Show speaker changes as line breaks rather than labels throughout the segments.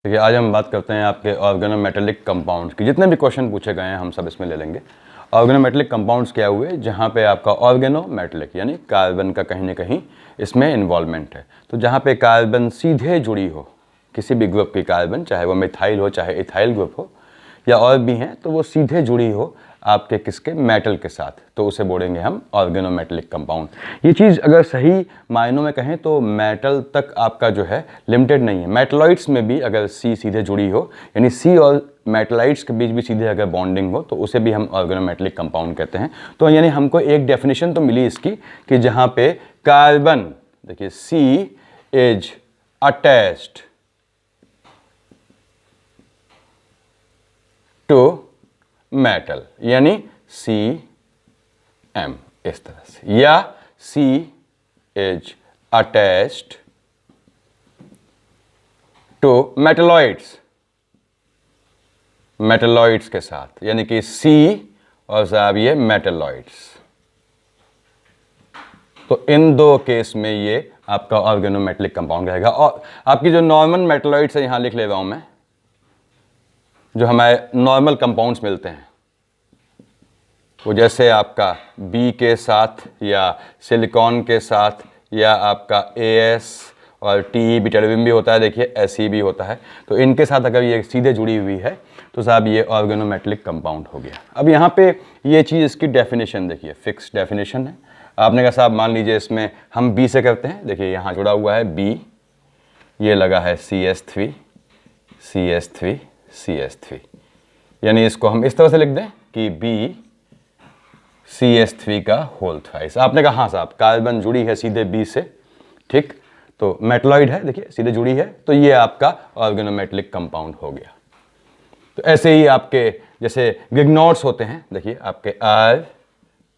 देखिए आज हम बात करते हैं आपके ऑर्गेनोमेटेलिक कंपाउंड्स की। जितने भी क्वेश्चन पूछे गए हैं हम सब इसमें ले लेंगे। ऑर्गेनोमेटेलिक कंपाउंड्स क्या हुए, जहाँ पे आपका ऑर्गेनोमेटेलिक यानी कार्बन का कहीं ना कहीं इसमें इन्वॉल्वमेंट है। तो जहाँ पे कार्बन सीधे जुड़ी हो किसी भी ग्रुप की कार्बन, चाहे वो मिथाइल हो चाहे इथाइल ग्रुप हो या और भी हैं, तो वो सीधे जुड़ी हो आपके किसके मेटल के साथ, तो उसे बोलेंगे हम ऑर्गेनोमेटेलिक कंपाउंड। ये चीज़ अगर सही मायनों में कहें तो मेटल तक आपका जो है लिमिटेड नहीं है। मेटलॉइड्स में भी अगर सी सीधे जुड़ी हो, यानी सी और मेटलाइट्स के बीच भी सीधे अगर बॉन्डिंग हो, तो उसे भी हम ऑर्गेनोमेटेलिक कंपाउंड कहते हैं। तो यानी हमको एक डेफिनेशन तो मिली इसकी कि जहाँ पे कार्बन, देखिए C is attached to metal, यानी सी एम इस तरह से, या C is attached to metalloids, metalloids के साथ, यानी कि सी और साहब ये मेटलॉइड्स। तो इन दो केस में ये आपका ऑर्गेनोमेटेलिक कंपाउंड रहेगा। और आपकी जो नॉर्मल मेटलॉइड्स है यहां लिख ले रहा हूं मैं, जो हमारे नॉर्मल कंपाउंड्स मिलते हैं, वो जैसे आपका बी के साथ या सिलिकॉन के साथ या आपका AS और TE बिटरबिन भी होता है, देखिए SE भी होता है। तो इनके साथ अगर ये सीधे जुड़ी हुई है तो साहब ये ऑर्गेनोमेटेलिक कंपाउंड हो गया। अब यहाँ पे ये चीज़ इसकी डेफिनेशन देखिए, फिक्स डेफिनेशन है। आपने कहा साहब मान लीजिए इसमें हम B से करते हैं, देखिए यहाँ जुड़ा हुआ है B, ये लगा है CS3 CS3 CS3, यानी इसको हम इस तरह से लिख दें कि B CS3 का होल थ्राइस। आपने कहा हाँ साहब कार्बन जुड़ी है सीधे B से, ठीक, तो मेटलॉइड है, देखिए सीधे जुड़ी है, तो ये आपका ऑर्गेनोमेटेलिक कंपाउंड हो गया। तो ऐसे ही आपके जैसे गिग्नॉट्स होते हैं, देखिए आपके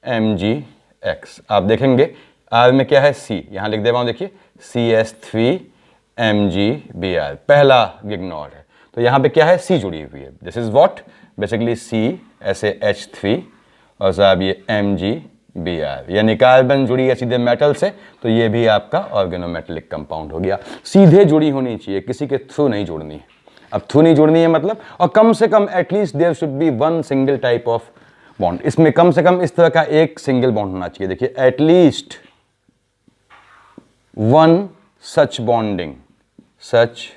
RMgX, आप देखेंगे R में क्या है C, यहाँ लिख दे रहा हूँ, देखिए CS3MgBr पहला गिग्नॉट है। तो यहाँ पे क्या है, C जुड़ी हुई है, this is what basically C ऐसे H3 और साहब ये MgBr, यानी कार्बन जुड़ी है सीधे मेटल से, तो ये भी आपका ऑर्गेनोमेटेलिक कंपाउंड हो गया। सीधे जुड़ी होनी चाहिए, किसी के थ्रू नहीं जुड़नी है। अब थ्रू नहीं जुड़नी है मतलब, और कम से कम at least there should be one single type of bond, इसमें कम से कम इस तरह का एक सिंगल बॉन्ड होना चाहिए। देखिए at least one such bonding, such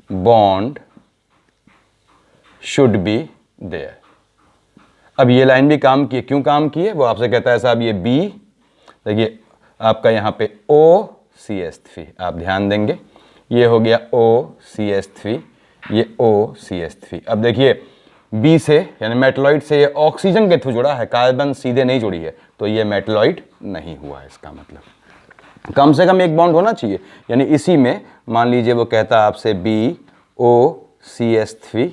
bond should be there. अब ये लाइन भी काम की है, क्यों काम की है वो आपसे कहता है साहब, ये B, देखिए आपका यहाँ पे OCS3, आप ध्यान देंगे ये हो गया OCS3, ये OCS3। अब देखिए B से यानी मेटलॉइड से ये ऑक्सीजन के थ्रू जुड़ा है, कार्बन सीधे नहीं जुड़ी है, तो ये मेटलॉइड नहीं हुआ है। इसका मतलब कम से कम एक बॉन्ड होना चाहिए, यानी इसी में मान लीजिए वो कहता है आपसे BOCS3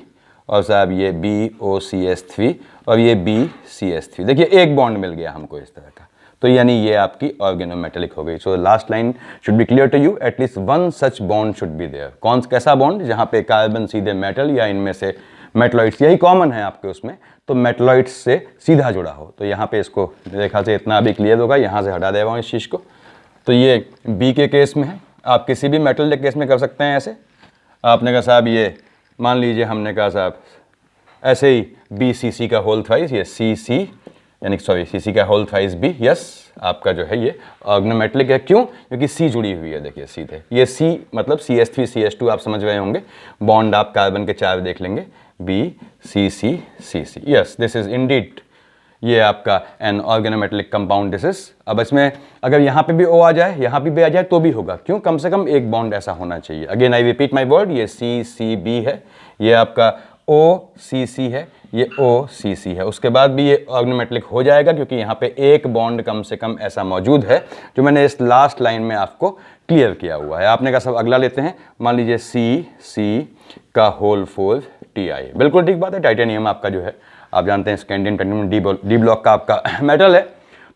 और साहब ये BOCS3 और ये BCS3, देखिए एक बॉन्ड मिल गया हमको इस तरह का, तो यानी ये आपकी ऑर्गेनोमेटेलिक हो गई। So last line should be clear to you, at least one such bond should be there. कौन कैसा बॉन्ड, जहाँ पे कार्बन सीधे मेटल या इनमें से मेटलॉइड्स, यही कॉमन है आपके उसमें, तो मेटलॉइड्स से सीधा जुड़ा हो। तो यहाँ पे इसको मेरे ख्याल से इतना अभी क्लियर होगा, यहाँ से हटा दे रहा हूँ इस चीज़ को। तो ये B के केस में है, आप किसी भी मेटल के केस में कर सकते हैं ऐसे। आपने कहा साहब ये मान लीजिए हमने कहा साहब ऐसे ही BCC का होल थ्राइस, ये CC यानी सॉरी CC का होल थ्राइस B, यस आपका जो है ये ऑर्गेनोमेटेलिक है। क्यों, क्योंकि C जुड़ी हुई है, देखिए सीधे ये C मतलब CS3 CS2 आप समझ रहे होंगे, बॉन्ड आप कार्बन के चार देख लेंगे, BCC CC, yes this is indeed ये आपका an organometallic compound this is. अब इसमें अगर यहाँ पे भी O आ जाए, यहाँ पे भी आ जाए तो भी होगा, क्यों, कम से कम एक बॉन्ड ऐसा होना चाहिए। Again I repeat my word, ये CCB है, ये आपका OCC है, ये OCC है, उसके बाद भी ये ऑर्गेनोमेटेलिक हो जाएगा, क्योंकि यहाँ पे एक बॉन्ड कम से कम ऐसा मौजूद है जो मैंने इस लास्ट लाइन में आपको क्लियर किया हुआ है। आपने कहा सब अगला लेते हैं, मान लीजिए CC का होल 4 Ti, बिल्कुल ठीक बात है, टाइटेनियम आपका जो है आप जानते हैं स्कैंडियम टाइटेनियम डी ब्लॉक का आपका मेटल है।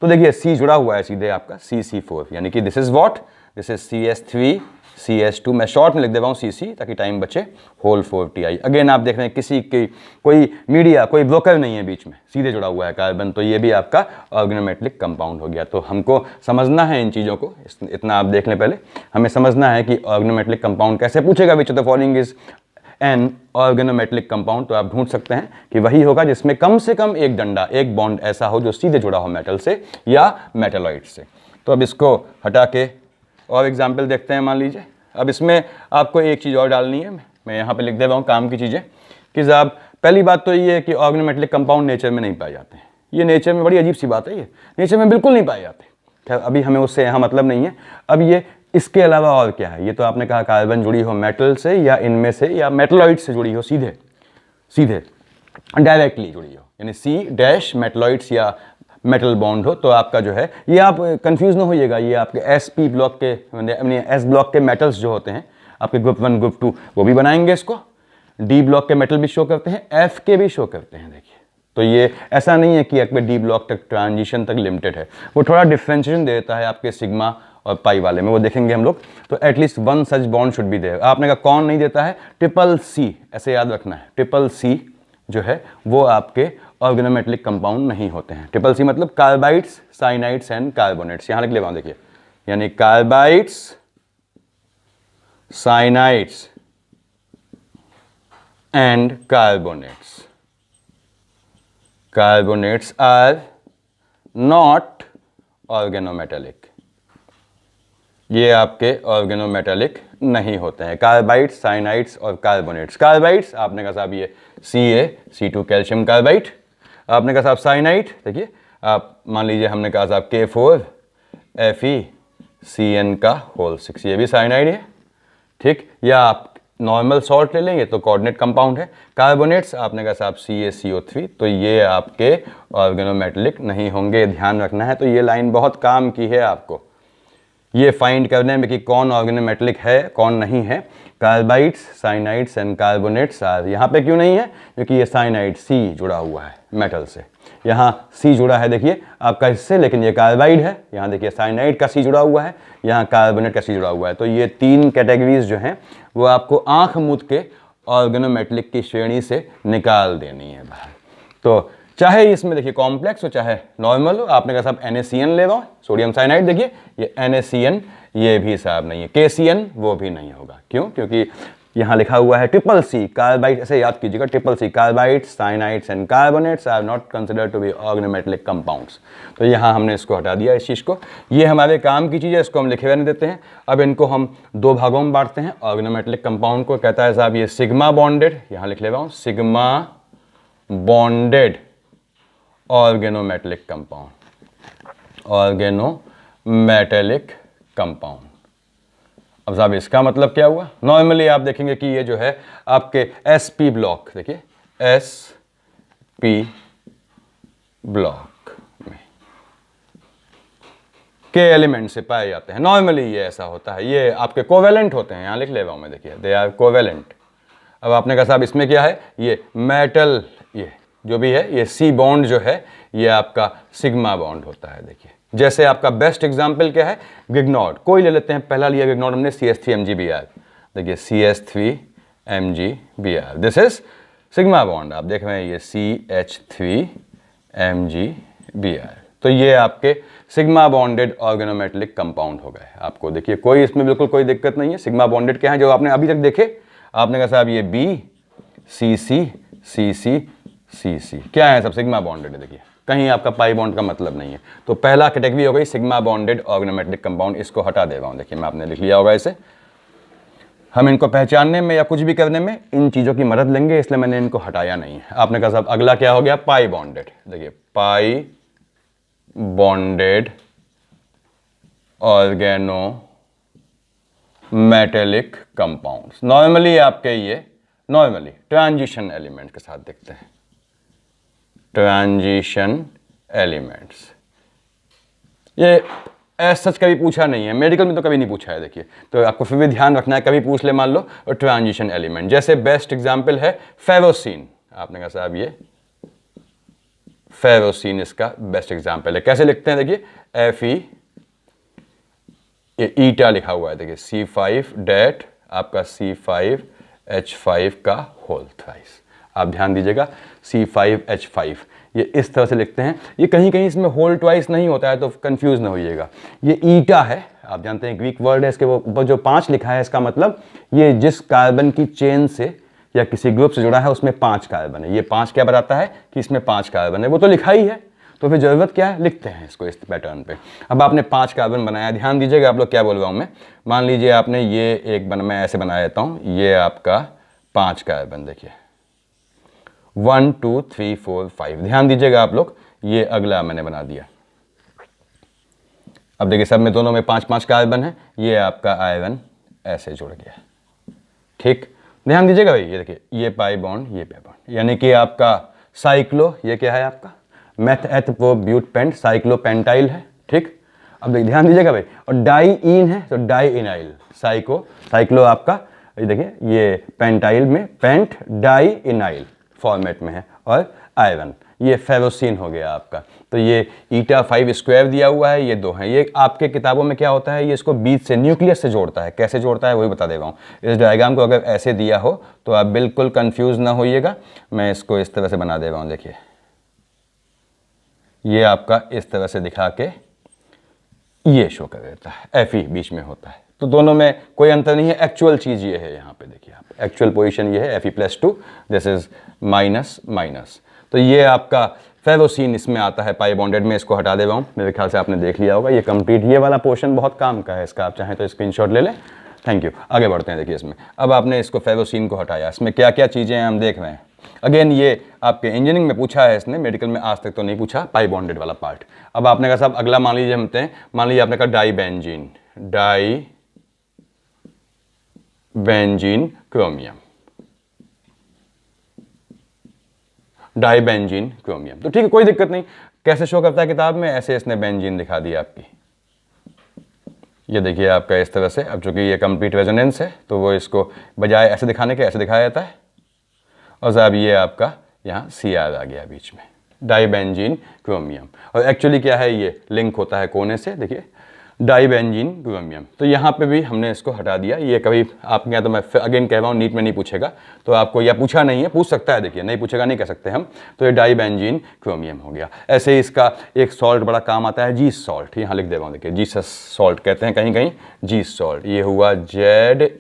तो देखिए C जुड़ा हुआ है सीधे आपका CC4, यानी कि this is what, this is CS3 CS2, मैं शॉर्ट में लिख दे रहा हूँ CC ताकि टाइम बचे, होल 4Ti। अगेन आप देख रहे हैं किसी की कोई मीडिया, कोई ब्रोकर नहीं है बीच में, सीधे जुड़ा हुआ है कार्बन, तो ये भी आपका ऑर्गेनोमेटेलिक कंपाउंड हो गया। तो हमको समझना है इन चीज़ों को, इतना आप देख लें। पहले हमें समझना है कि ऑर्गेनोमेटेलिक कंपाउंड कैसे पूछेगा, which of the following is an organometallic compound, तो आप ढूंढ सकते हैं कि वही होगा जिसमें कम से कम एक डंडा, एक बॉन्ड ऐसा हो जो सीधे जुड़ा हो मेटल से या मेटलॉइड से। तो अब इसको हटा के और एग्जाम्पल देखते हैं। मान लीजिए अब इसमें आपको एक चीज़ और डालनी है, मैं यहाँ पे लिख दे रहा हूँ काम की चीज़ें कि साहब पहली बात तो ये है कि ऑर्गेनोमेटेलिक कंपाउंड नेचर में नहीं पाए जाते हैं। ये नेचर में बड़ी अजीब सी बात है, ये नेचर में बिल्कुल नहीं पाए जाते। खैर अभी हमें उससे यहाँ मतलब नहीं है। अब ये इसके अलावा और क्या है, ये तो आपने कहा कार्बन जुड़ी हो मेटल से या इनमें से या मेटलॉइड से जुड़ी हो, सीधे सीधे डायरेक्टली जुड़ी हो, यानी सी डैश मेटलॉइड्स या मेटल बॉन्ड हो, तो आपका जो है ये आप कंफ्यूज ना होइएगा, ये आपके SP ब्लॉक के S ब्लॉक के मेटल्स जो होते हैं आपके ग्रुप 1 ग्रुप 2 वो भी बनाएंगे इसको, D ब्लॉक के मेटल भी शो करते हैं, F के भी शो करते हैं। देखिए तो ये ऐसा नहीं है कि आपके D ब्लॉक तक ट्रांजिशन तक लिमिटेड है, वो थोड़ा डिफ्रेंशिएशन देता है आपके सिग्मा और पाई वाले में, वो देखेंगे हम लोग। तो at least one such bond should be there. आपने कहा कौन नहीं देता है, CCC, ऐसे याद रखना है, CCC जो है वो आपके ऑर्गेनोमेटेलिक कंपाउंड नहीं होते हैं। CCC मतलब कार्बाइड्स, साइनाइड्स एंड कार्बोनेट्स, यहाँ लिख ले रहा हूँ देखिए, यानी carbides, cyanides and carbonates. Carbonates are not organometallic, ये आपके ऑर्गेनोमेटेलिक नहीं होते हैं। कार्बाइड्स, साइनाइड्स और कार्बोनेट्स। कार्बाइड्स आपने कहा साहब ये CaC2 कैल्शियम कार्बाइड, आपने कहा साहब साइनाइड, देखिए आप मान लीजिए हमने कहा साहब K4FeCN का होल 6, ये भी साइनाइड है, ठीक। या आप नॉर्मल सॉल्ट ले लेंगे तो कोऑर्डिनेट कंपाउंड है। कार्बोनेट्स आपने कहा साहब CaCO3, तो ये आपके ऑर्गेनोमेटेलिक नहीं होंगे, ध्यान रखना है। तो ये लाइन बहुत काम की है आपको ये फाइंड करने में कि कौन ऑर्गेनोमेटेलिक है कौन नहीं है। Carbides, cyanides and carbonates are, यहाँ पे क्यों नहीं है, क्योंकि ये साइनाइड C जुड़ा हुआ है मेटल से, यहाँ C जुड़ा है देखिए आपका इससे, लेकिन ये कार्बाइड है। यहाँ देखिए साइनाइड का C जुड़ा हुआ है, यहाँ कार्बोनेट का C जुड़ा हुआ है। तो ये तीन कैटेगरीज जो हैं वो आपको आंख मूंद के ऑर्गेनोमेटेलिक की श्रेणी से निकाल देनी है बाहर। तो चाहे इसमें देखिए कॉम्प्लेक्स हो चाहे नॉर्मल हो, आपने कहा साहब NaCN ले लो, सोडियम साइनाइड, देखिए ये NaCN, ये भी साहब नहीं है। KCN वो भी नहीं होगा, क्यों, क्योंकि यहाँ लिखा हुआ है CCC कार्बाइड, ऐसे याद कीजिएगा, CCC carbides, cyanides and carbonates are not considered to be organometallic compounds. तो यहाँ हमने इसको हटा दिया इस चीज़ को, ये हमारे काम की चीज़ है, इसको हम लिखे रहने देते हैं। अब इनको हम दो भागों में बांटते हैं। ऑर्गेनोमेटेलिक कंपाउंड को कहता है साहब ये सिग्मा बॉन्डेड, यहाँ लिख ले रहा हूँ, sigma bonded organometallic compound, organometallic compound. अब साहब इसका मतलब क्या हुआ, नॉर्मली आप देखेंगे कि ये जो है आपके SP ब्लॉक, देखिए SP ब्लॉक में के एलिमेंट से पाए जाते हैं। नॉर्मली ये ऐसा होता है, ये आपके कोवेलेंट होते हैं, यहाँ लिख ले रहा हूँ मैं, देखिए दे आर कोवेलेंट। अब आपने कहा साहब इसमें क्या है, ये मेटल, ये जो भी है ये C बॉन्ड जो है ये आपका सिग्मा बॉन्ड होता है। देखिए जैसे आपका बेस्ट एग्जांपल क्या है, गिगनॉर्ड, कोई ले लेते हैं, पहला लिया गिगनॉर्ड हमने CH3MgBr, देखिए CH3MgBr, this is sigma bond, आप देख रहे हैं ये CH3MgBr। तो ये आपके सिग्मा बॉन्डेड ऑर्गेनोमेटेलिक कंपाउंड हो गए। आपको देखिए कोई इसमें बिल्कुल कोई दिक्कत नहीं है। सिग्मा बॉन्डेड क्या है जो आपने अभी तक देखे, आपने कहा साहब ये BCC क्या है, सब सिग्मा बॉन्डेड है। देखिए कहीं आपका पाई बॉन्ड का मतलब नहीं है। तो पहला कैटेगरी हो गई सिग्मा बॉन्डेड ऑर्गेनोमेटेलिक कंपाउंड, इसको हटा दे रहा हूं। देखिए मैं आपने लिख लिया होगा इसे, हम इनको पहचानने में या कुछ भी करने में इन चीज़ों की मदद लेंगे, इसलिए मैंने इनको हटाया नहीं है। आपने कहा साहब अगला क्या हो गया, पाई बॉन्डेड, देखिए पाई बॉन्डेड ऑर्गेनोमेटेलिक कंपाउंड्स। नॉर्मली आपके ये नॉर्मली ट्रांजिशन एलिमेंट के साथ दिखते हैं, ट्रांजिशन एलिमेंट्स। ये ऐसा सच कभी पूछा नहीं है, मेडिकल में तो कभी नहीं पूछा है। देखिए तो आपको फिर भी ध्यान रखना है, कभी पूछ ले मान लो, और ट्रांजिशन एलिमेंट जैसे बेस्ट एग्जांपल है फेरोसिन। आपने कहा साहब ये फेरोसिन इसका बेस्ट एग्जांपल है। कैसे लिखते हैं, देखिए ये ईटा लिखा हुआ है, देखिए C5 डैट आपका C5H5 का होल थ्राइस। आप ध्यान दीजिएगा C5H5 ये इस तरह से लिखते हैं। ये कहीं कहीं इसमें होल ट्वाइस नहीं होता है तो कंफ्यूज ना होइएगा। ये ईटा है, आप जानते हैं ग्रीक वर्ड है, इसके ऊपर जो 5 लिखा है इसका मतलब ये जिस कार्बन की चेन से या किसी ग्रुप से जुड़ा है उसमें 5 कार्बन है। ये 5 क्या बताता है कि इसमें 5 कार्बन है, वो तो लिखा ही है, तो फिर ज़रूरत क्या है, लिखते हैं इसको इस पैटर्न पे। अब आपने 5 कार्बन बनाया, ध्यान दीजिएगा आप लोग क्या बोल रहा हूँ मैं। मान लीजिए आपने ये एक मैं ऐसे बना देता हूँ, ये आपका 5 कार्बन, देखिए 1 2 3 4 5। ध्यान दीजिएगा आप लोग, ये अगला मैंने बना दिया। अब देखिए सब में दोनों में 5-5 कार्बन है, ये आपका आयरन ऐसे जुड़ गया, ठीक। ध्यान दीजिएगा भाई, ये देखिए ये पाई बॉन्ड, ये पाई बॉन्ड, यानी कि आपका साइक्लो, ये क्या है आपका मेथएथब्यूटेंट साइक्लोपेंटाइल है, ठीक। अब ध्यान दीजिएगा भाई, और डाईइन है तो डाईइनाइल, साइक्लो आपका ये देखिए ये पेंटाइल में पेंट डाईइनाइल फॉर्मेट में है, और आयरन ये फेरोसिन हो गया आपका। तो ये ईटा 5 स्क्वायर दिया हुआ है, ये 2 है। ये आपके किताबों में क्या होता है, ये इसको बीच से न्यूक्लियस से जोड़ता है, कैसे जोड़ता है वही बता दे रहा हूँ। इस डायग्राम को अगर ऐसे दिया हो तो आप बिल्कुल कंफ्यूज ना होइएगा, मैं इसको इस तरह से बना दे रहा हूँ। देखिए ये आपका इस तरह से दिखा के ये शो कर देता है, Fe बीच में होता है, तो दोनों में कोई अंतर नहीं है। एक्चुअल चीज़ ये है, यहाँ पे देखिए आप एक्चुअल पोजीशन ये है Fe+2, this is minus minus. तो ये आपका फेरोसिन इसमें आता है पाई बॉन्डेड में, इसको हटा दे रहा हूँ, मेरे ख्याल से आपने देख लिया होगा। ये कंप्लीट, ये वाला पोर्शन बहुत काम का है इसका, आप चाहें तो स्क्रीनशॉट ले लें। थैंक यू, आगे बढ़ते हैं। देखिए इसमें अब आपने इसको फेरोसिन को हटाया, इसमें क्या क्या चीज़ें हैं हम देख रहे हैं। अगेन ये आपके इंजीनियरिंग में पूछा है इसने, मेडिकल में आज तक तो नहीं पूछा पाई बॉन्डेड वाला पार्ट। अब आपने कहा साहब अगला मान लीजिए हमते हैं, मान लीजिए आपने कहा डाईबेंजीन, डाईबेंजीन क्रोमियम, डाईबेंजीन क्रोमियम, तो ठीक है कोई दिक्कत नहीं। कैसे शो करता है किताब में, ऐसे इसने बेंजीन दिखा दिया आपकी, ये देखिए आपका इस तरह से। अब चूंकि ये कंप्लीट रेजोनेंस है तो वो इसको बजाय ऐसे दिखाने के ऐसे दिखाया जाता है, और साहब ये आपका यहाँ Cr आ गया बीच में, डाईबेंजीन क्रोमियम। और एक्चुअली क्या है, ये लिंक होता है कोने से, देखिए डाईबेंजीन क्रोमियम। तो यहाँ पे भी हमने इसको हटा दिया। ये कभी आपके यहाँ, तो मैं अगेन कह रहा हूँ नीट में नहीं पूछेगा, तो आपको या पूछा नहीं है, पूछ सकता है, देखिए नहीं पूछेगा नहीं कह सकते हम। तो ये डाईबेंजीन क्रोमियम हो गया। ऐसे ही इसका एक सॉल्ट बड़ा काम आता है, जीस सॉल्ट, यहाँ लिख दे रहा हूँ, देखिए जीसस सॉल्ट कहते हैं कहीं कहीं, जीस सॉल्ट। ये हुआ ZEISE,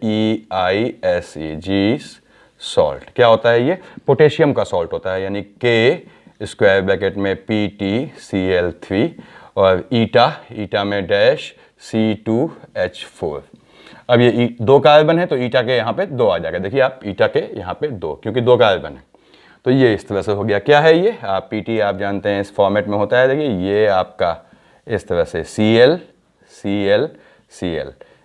जीस सॉल्ट। क्या होता है ये, पोटेशियम का सॉल्ट होता है, यानी K स्क्वायर ब्रैकेट में PtCl3, और ईटा में डैश C2H4। अब ये 2 कार्बन है तो ईटा के यहाँ पे 2 आ जाएगा, देखिए आप ईटा के यहाँ पे 2, क्योंकि 2 कार्बन है। तो ये इस तरह से हो गया। क्या है ये, आप Pt आप जानते हैं इस फॉर्मेट में होता है, देखिए ये आपका इस तरह से Cl,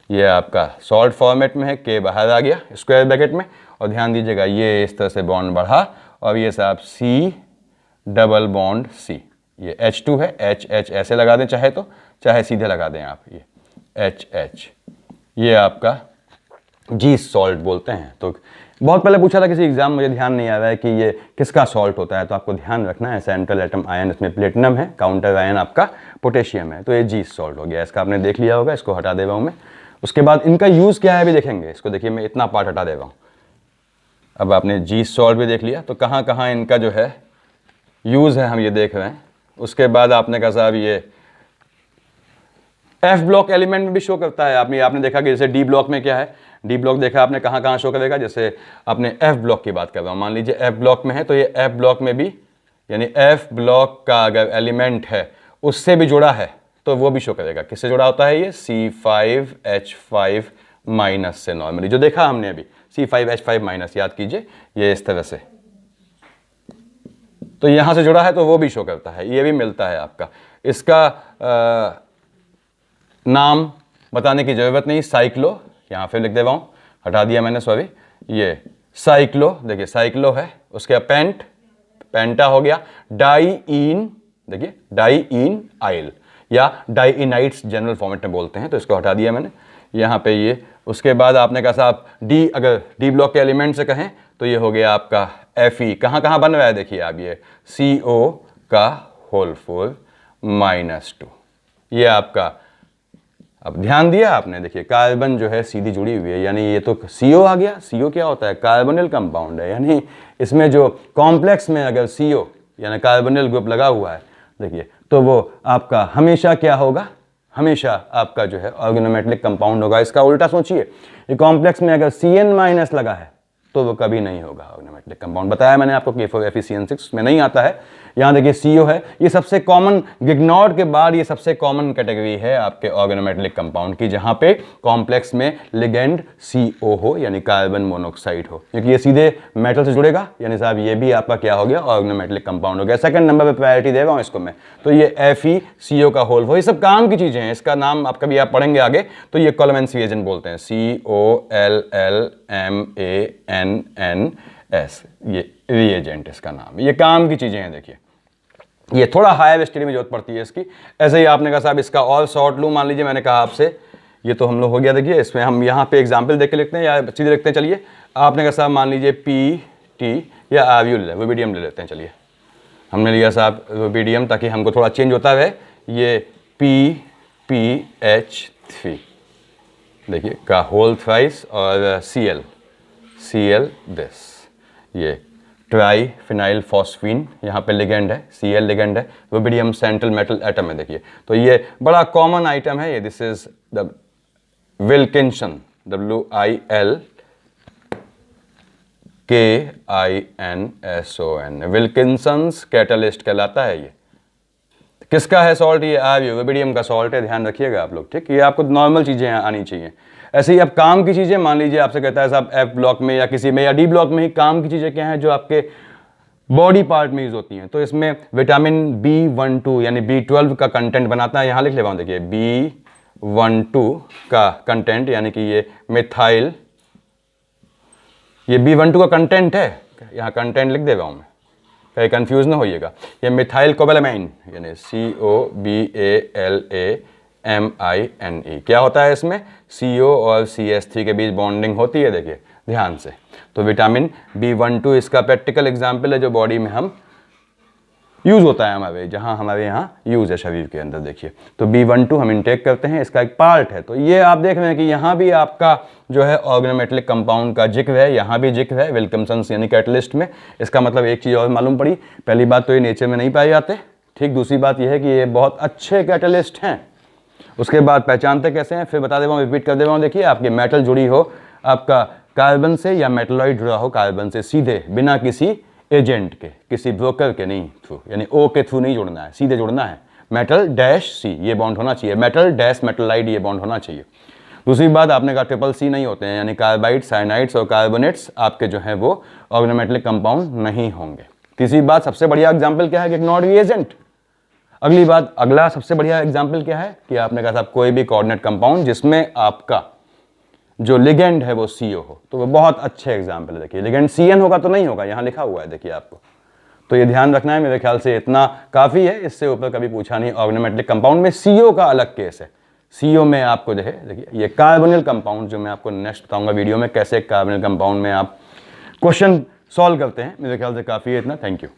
ये आपका सॉल्ट फॉर्मेट में है, K बाहर आ गया स्क्वायर ब्रैकेट में, और ध्यान दीजिएगा ये इस तरह से बॉन्ड बढ़ा, और ये साहब C डबल बॉन्ड C, ये H2 है, H ऐसे लगा दें चाहे तो, चाहे सीधे लगा दें आप, ये H, ये आपका जीस सॉल्ट बोलते हैं। तो बहुत पहले पूछा था किसी एग्जाम, मुझे ध्यान नहीं आ रहा है कि ये किसका सॉल्ट होता है, तो आपको ध्यान रखना है सेंट्रल एटम आयन इसमें प्लेटिनम है, काउंटर आयन आपका पोटेशियम है, तो ये जीस सॉल्ट हो गया। इसका आपने देख लिया होगा, इसको हटा दे रहा हूँ मैं। उसके बाद इनका यूज़ क्या है अभी देखेंगे, इसको देखिए मैं इतना पार्ट हटा दे रहा हूँ। अब आपने जीस सॉल्ट भी देख लिया, तो कहाँ कहाँ इनका जो है यूज़ है हम ये देख रहे हैं। उसके बाद आपने कहा साहब ये F ब्लॉक एलिमेंट में भी शो करता है। आपने देखा कि जैसे D ब्लॉक में क्या है, D ब्लॉक देखा आपने कहाँ कहाँ शो करेगा, जैसे आपने F ब्लॉक की बात कर रहा हूँ, मान लीजिए F ब्लॉक में है, तो ये F ब्लॉक में भी, यानी F ब्लॉक का अगर एलिमेंट है उससे भी जुड़ा है तो वो भी शो करेगा। किससे जुड़ा होता है ये, C5H5 माइनस से, नॉर्मली जो देखा हमने अभी C5H5 माइनस, याद कीजिए ये इस तरह से, तो यहां से जुड़ा है तो वो भी शो करता है, ये भी मिलता है आपका। इसका नाम बताने की जरूरत नहीं, साइक्लो, यहां फिर लिख दे रहा हूं, हटा दिया मैंने सॉरी, ये साइक्लो, देखिए साइक्लो है, उसके पेंटा हो गया, डाईइन, देखिए डाईइन आइल या डाईइनाइट्स जनरल फॉर्मेट में बोलते हैं, तो इसको हटा दिया मैंने यहाँ पे ये। उसके बाद आपने कहा साहब डी, अगर डी ब्लॉक के एलिमेंट से कहें तो ये हो गया आपका Fe, कहाँ कहाँ बन रहा है देखिए आप, ये CO का होल 4 -2, ये आपका अब ध्यान दिया आपने, देखिए कार्बन जो है सीधी जुड़ी हुई है, यानी ये तो CO आ गया। CO क्या होता है? कार्बोनिल कंपाउंड है, यानी इसमें जो कॉम्प्लेक्स में अगर CO यानी कार्बोनिल ग्रुप लगा हुआ है, देखिए तो वो आपका हमेशा क्या होगा? हमेशा आपका जो है ऑर्गेनोमेटेलिक कंपाउंड होगा। इसका उल्टा सोचिए, ये कॉम्प्लेक्स में अगर CN- लगा है तो वो कभी नहीं होगा ऑर्गेनोमेटेलिक कंपाउंड। बताया मैंने आपको कि FeCN6 में नहीं आता है। यहाँ देखिए CO है, ये सबसे कॉमन, गिग्नॉर्ड के बाद ये सबसे कॉमन कैटेगरी है आपके ऑर्गेनोमेटेलिक कंपाउंड की, जहाँ पे कॉम्प्लेक्स में लिगेंड CO हो यानी कार्बन मोनोऑक्साइड हो, क्योंकि ये सीधे मेटल से जुड़ेगा, यानी साहब ये भी आपका क्या हो गया? ऑर्गेनोमेटेलिक कंपाउंड हो गया। सेकंड नंबर पे प्रायोरिटी दे रहा हूँ इसको मैं, तो ये FeCO का होल, वो ये सब काम की चीज़ें हैं। इसका नाम आप कभी आप पढ़ेंगे आगे, तो ये कॉलमेंस रिएजेंट बोलते हैं, COLLMANNS, ये रिएजेंट इसका नाम, ये काम की चीज़ें हैं। देखिए ये थोड़ा हायर स्टडी में जरूरत पड़ती है इसकी। ऐसे ही आपने कहा साहब इसका और शॉर्ट लूँ, मान लीजिए मैंने कहा आपसे, ये तो हम लोग हो गया। देखिए इसमें हम यहाँ पे एग्जाम्पल देख के लिखते हैं या सीधे लिखते हैं? चलिए आपने कहा साहब मान लीजिए PT या RU ले, रुबिडियम ले लेते हैं। चलिए हमने लिया साहब रुबिडियम, ताकि हमको थोड़ा चेंज होता है। ये PPH3 देखिए का होल थ्राइस, और Cl दिस, ये ट्राई फिनाइल फॉस्फीन, यहाँ पे लिगेंड है, Cl लिगेंड है, रुबिडियम सेंट्रल मेटल एटम है। देखिए तो ये बड़ा कॉमन आइटम है ये, this is the Wilkinson, WILKINSON, Wilkinson's catalyst कहलाता है। ये किसका है सॉल्ट? ये RU, रुबिडियम का सॉल्ट है, ध्यान रखिएगा आप लोग, ठीक। ये आपको नॉर्मल चीज़ें आनी चाहिए। ऐसे ही अब काम की चीज़ें, मान लीजिए आपसे कहता है साहब F ब्लॉक में या किसी में या D ब्लॉक में ही काम की चीज़ें क्या हैं जो आपके बॉडी पार्ट में यूज होती हैं, तो इसमें विटामिन B12 यानी B12 का कंटेंट बनाता है। यहाँ लिख ले रहा हूँ, देखिए B12 का कंटेंट, यानी कि ये मिथाइल, ये B12 का कंटेंट है, यहाँ कंटेंट लिख दे रहा हूँ मैं, कहीं कंफ्यूज ना होइएगा। ये मिथाइल कोबालामाइन यानी COBALAMINE, क्या होता है इसमें? CO और CH3 के बीच बॉन्डिंग होती है, देखिए ध्यान से। तो विटामिन B12 इसका प्रैक्टिकल एग्जाम्पल है जो बॉडी में हम यूज होता है, हमारे जहाँ हमारे यहाँ यूज है शरीर के अंदर। देखिए तो B12 हम इंटेक करते हैं, इसका एक पार्ट है। तो ये आप देख रहे हैं कि यहाँ भी आपका जो है ऑर्गेनोमेटेलिक कंपाउंड का जिक्र है, यहाँ भी जिक्र है विल्किंसन्स यानी कैटलिस्ट में। इसका मतलब एक चीज़ और मालूम पड़ी, पहली बात तो ये नेचर में नहीं पाए जाते, ठीक। दूसरी बात यह है कि ये बहुत अच्छे कैटलिस्ट हैं। उसके बाद पहचानते कैसे हैं, फिर बता दे रहा हूँ, रिपीट कर दे रहा हूँ। देखिए आपकी मेटल जुड़ी हो आपका कार्बन से, या मेटलॉइड जुड़ा हो कार्बन से सीधे, बिना किसी एजेंट के, किसी ब्रोकर के नहीं थ्रू, यानी O के थ्रू नहीं जुड़ना है, सीधे जुड़ना है। मेटल डैश C ये बॉन्ड होना चाहिए, मेटल डैश मेटलाइड ये बॉन्ड होना चाहिए। दूसरी बात आपने कहा CCC नहीं होते हैं, यानी कार्बाइड, साइनाइड्स और कार्बोनेट्स आपके जो है वो ऑर्गेनोमेटेलिक कंपाउंड नहीं होंगे। तीसरी बात, सबसे बढ़िया एग्जाम्पल क्या है? गिग्नॉर्ड रिएजेंट। अगली बात, अगला सबसे बढ़िया एग्जाम्पल क्या है कि आपने कहा साहब कोई भी कोऑर्डिनेट कंपाउंड जिसमें आपका जो लिगेंड है वो CO हो, तो वो बहुत अच्छे एग्जाम्पल है। देखिए लिगेंड CN होगा तो नहीं होगा, यहाँ लिखा हुआ है देखिए आपको, तो ये ध्यान रखना है। मेरे ख्याल से इतना काफ़ी है, इससे ऊपर कभी पूछा नहीं। ऑर्गेनोमेटेलिक कंपाउंड में CO का अलग केस है। CO में आपको जो है देखिए ये कार्बोनिल कंपाउंड, जो मैं आपको नेक्स्ट बताऊंगा वीडियो में कैसे कार्बोनिल कंपाउंड में आप क्वेश्चन सॉल्व करते हैं। मेरे ख्याल से काफ़ी है इतना। Thank you.